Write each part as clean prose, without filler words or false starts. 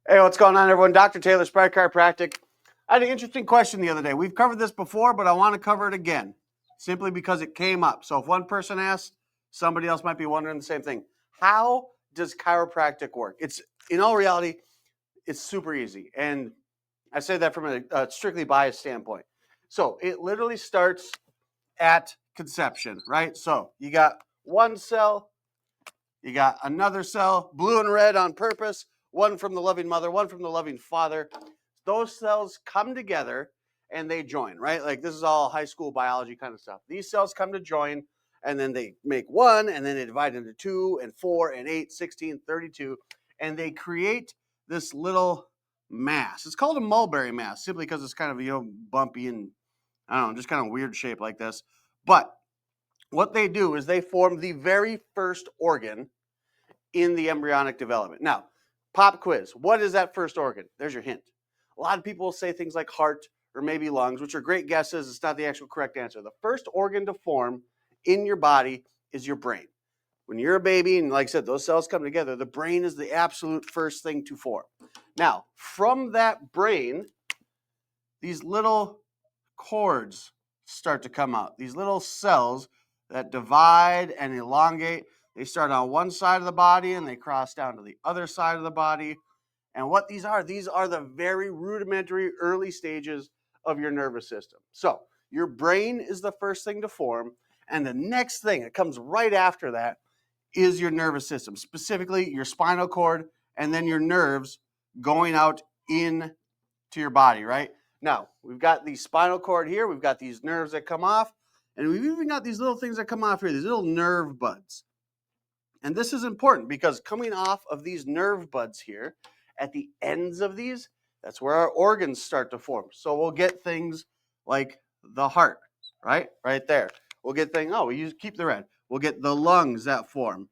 Hey, what's going on, everyone? Dr. Taylor, Aspire Chiropractic. I had an interesting question the other day. We've covered this before, but I want to cover it again, simply because it came up. So if one person asked, somebody else might be wondering the same thing. How does chiropractic work? In all reality, it's super easy. And I say that from a strictly biased standpoint. So it literally starts at conception, right? So you got one cell, you got another cell, blue and red on purpose, one from the loving mother, one from the loving father. Those cells come together and they join, right? Like this is all high school biology kind of stuff. These cells come to join and then they make one and then they divide into 2 and 4 and 8, 16, 32, and they create this little mass. It's called a mulberry mass simply because it's kind of, bumpy and I don't know, just kind of weird shape like this. But what they do is they form the very first organ in the embryonic development. Now, pop quiz. What is that first organ? There's your hint. A lot of people will say things like heart or maybe lungs, which are great guesses. It's not the actual correct answer. The first organ to form in your body is your brain. When you're a baby, and like I said, those cells come together, the brain is the absolute first thing to form. Now, from that brain, these little cords start to come out. These little cells that divide and elongate. They start on one side of the body and they cross down to the other side of the body. And what these are the very rudimentary early stages of your nervous system. So your brain is the first thing to form. And the next thing that comes right after that is your nervous system, specifically your spinal cord and then your nerves going out into your body, right? Now, we've got the spinal cord here. We've got these nerves that come off. And we've even got these little things that come off here, these little nerve buds. And this is important because coming off of these nerve buds here, at the ends of these, that's where our organs start to form. So we'll get things like the heart, right? Right there. We'll get things, keep the red. We'll get the lungs that form.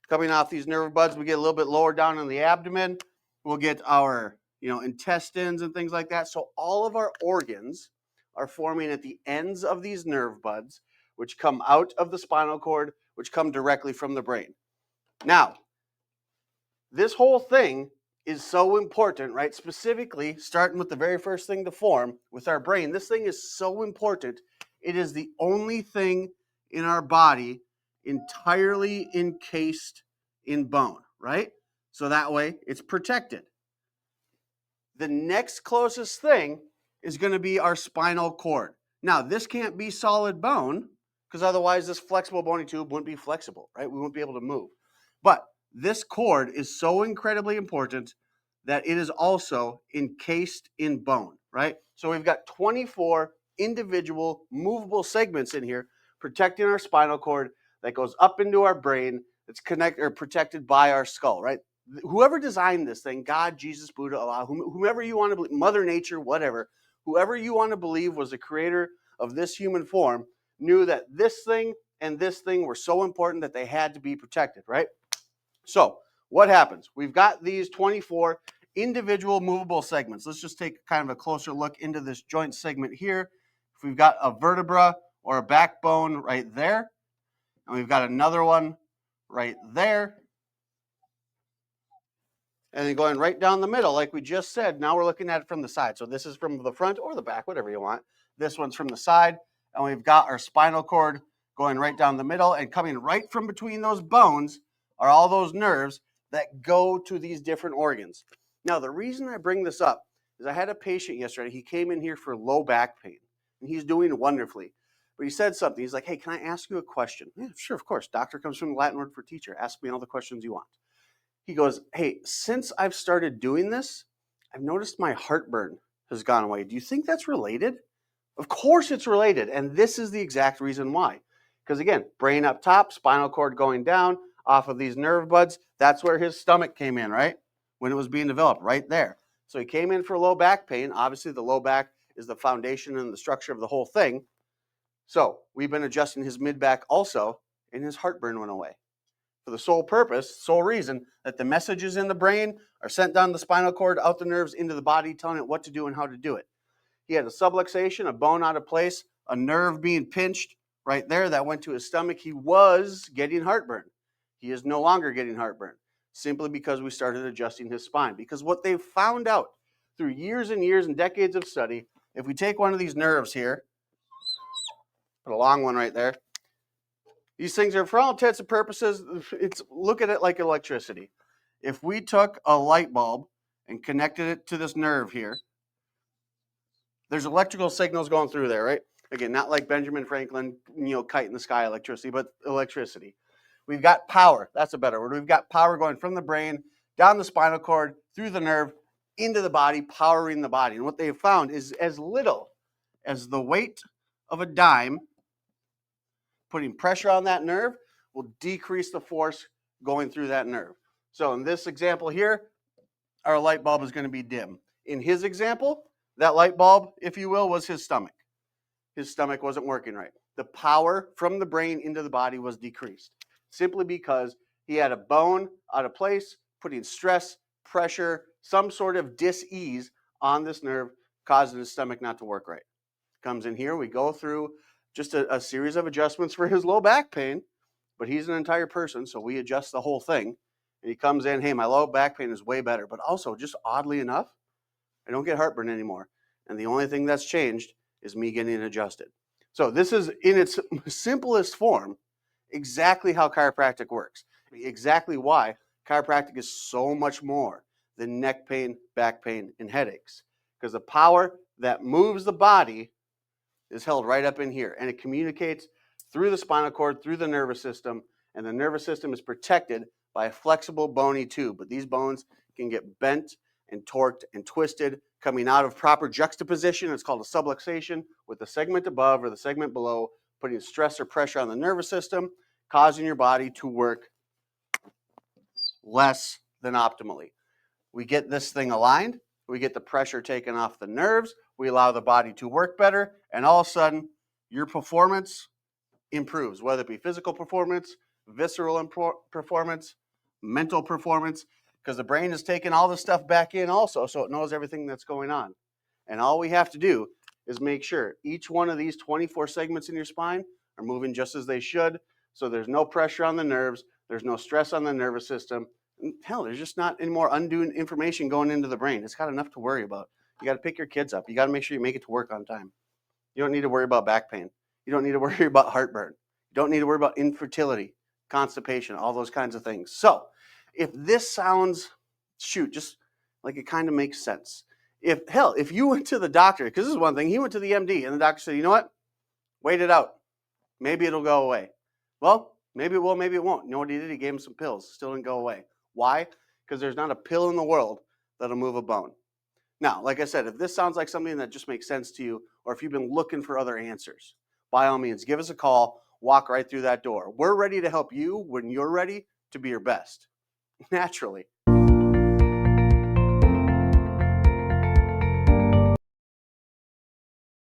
Coming off these nerve buds, we get a little bit lower down in the abdomen. We'll get our, intestines and things like that. So all of our organs are forming at the ends of these nerve buds, which come out of the spinal cord, which come directly from the brain. Now, this whole thing is so important, right? Specifically, starting with the very first thing to form with our brain. This thing is so important. It is the only thing in our body entirely encased in bone, right? So that way it's protected. The next closest thing is going to be our spinal cord. Now, this can't be solid bone because otherwise this flexible bony tube wouldn't be flexible, right? We wouldn't be able to move. But this cord is so incredibly important that it is also encased in bone, right? So we've got 24 individual movable segments in here protecting our spinal cord that goes up into our brain that's protected by our skull, right? Whoever designed this thing, God, Jesus, Buddha, Allah, whomever you want to believe, Mother Nature, whatever, whoever you want to believe was the creator of this human form, knew that this thing and this thing were so important that they had to be protected, right? So what happens? We've got these 24 individual movable segments. Let's just take kind of a closer look into this joint segment here. If we've got a vertebra or a backbone right there, and we've got another one right there, and then going right down the middle, like we just said, now we're looking at it from the side. So this is from the front or the back, whatever you want. This one's from the side, and we've got our spinal cord going right down the middle, and coming right from between those bones are all those nerves that go to these different organs. Now, the reason I bring this up is I had a patient yesterday. He came in here for low back pain, and he's doing wonderfully. But he said something. He's like, hey, can I ask you a question? Yeah, sure, of course. Doctor comes from the Latin word for teacher. Ask me all the questions you want. He goes, hey, since I've started doing this, I've noticed my heartburn has gone away. Do you think that's related? Of course it's related. And this is the exact reason why. Because again, brain up top, spinal cord going down off of these nerve buds. That's where his stomach came in, right? When it was being developed, right there. So he came in for low back pain. Obviously, the low back is the foundation and the structure of the whole thing. So we've been adjusting his mid-back also, and his heartburn went away. For the sole reason that the messages in the brain are sent down the spinal cord, out the nerves, into the body, telling it what to do and how to do it. He had a subluxation, a bone out of place, a nerve being pinched right there that went to his stomach. He was getting heartburn. He is no longer getting heartburn. simply because we started adjusting his spine. Because what they've found out through years and years and decades of study, if we take one of these nerves here, put a long one right there, these things are, for all intents and purposes, look at it like electricity. If we took a light bulb and connected it to this nerve here, there's electrical signals going through there, right? Again, not like Benjamin Franklin, kite in the sky electricity, but electricity. We've got power. That's a better word. We've got power going from the brain, down the spinal cord, through the nerve, into the body, powering the body. And what they've found is as little as the weight of a dime, putting pressure on that nerve will decrease the force going through that nerve. So in this example here, our light bulb is going to be dim. In his example, that light bulb, if you will, was his stomach. His stomach wasn't working right. The power from the brain into the body was decreased simply because he had a bone out of place, putting stress, pressure, some sort of dis-ease on this nerve, causing his stomach not to work right. Comes in here, we go through just a series of adjustments for his low back pain, but he's an entire person, so we adjust the whole thing. And he comes in, hey, my low back pain is way better, but also, just oddly enough, I don't get heartburn anymore. And the only thing that's changed is me getting adjusted. So this is, in its simplest form, exactly how chiropractic works. Exactly why chiropractic is so much more than neck pain, back pain, and headaches. Because the power that moves the body is held right up in here, and it communicates through the spinal cord, through the nervous system, and the nervous system is protected by a flexible bony tube. But these bones can get bent and torqued and twisted, coming out of proper juxtaposition. It's called a subluxation, with the segment above or the segment below putting stress or pressure on the nervous system, causing your body to work less than optimally. We get this thing aligned, we get the pressure taken off the nerves, we allow the body to work better, and all of a sudden, your performance improves, whether it be physical performance, visceral performance, mental performance, because the brain is taking all this stuff back in also, so it knows everything that's going on. And all we have to do is make sure each one of these 24 segments in your spine are moving just as they should, so there's no pressure on the nerves, there's no stress on the nervous system. Hell, there's just not any more undue information going into the brain. It's got enough to worry about. You got to pick your kids up. You got to make sure you make it to work on time. You don't need to worry about back pain. You don't need to worry about heartburn. You don't need to worry about infertility, constipation, all those kinds of things. So if this sounds, just like it kind of makes sense. If you went to the doctor, because this is one thing, he went to the MD and the doctor said, you know what? Wait it out. Maybe it'll go away. Well, maybe it will, maybe it won't. You know what he did? He gave him some pills. Still didn't go away. Why? Because there's not a pill in the world that'll move a bone. Now, like I said, if this sounds like something that just makes sense to you, or if you've been looking for other answers, by all means, give us a call, walk right through that door. We're ready to help you when you're ready to be your best, naturally.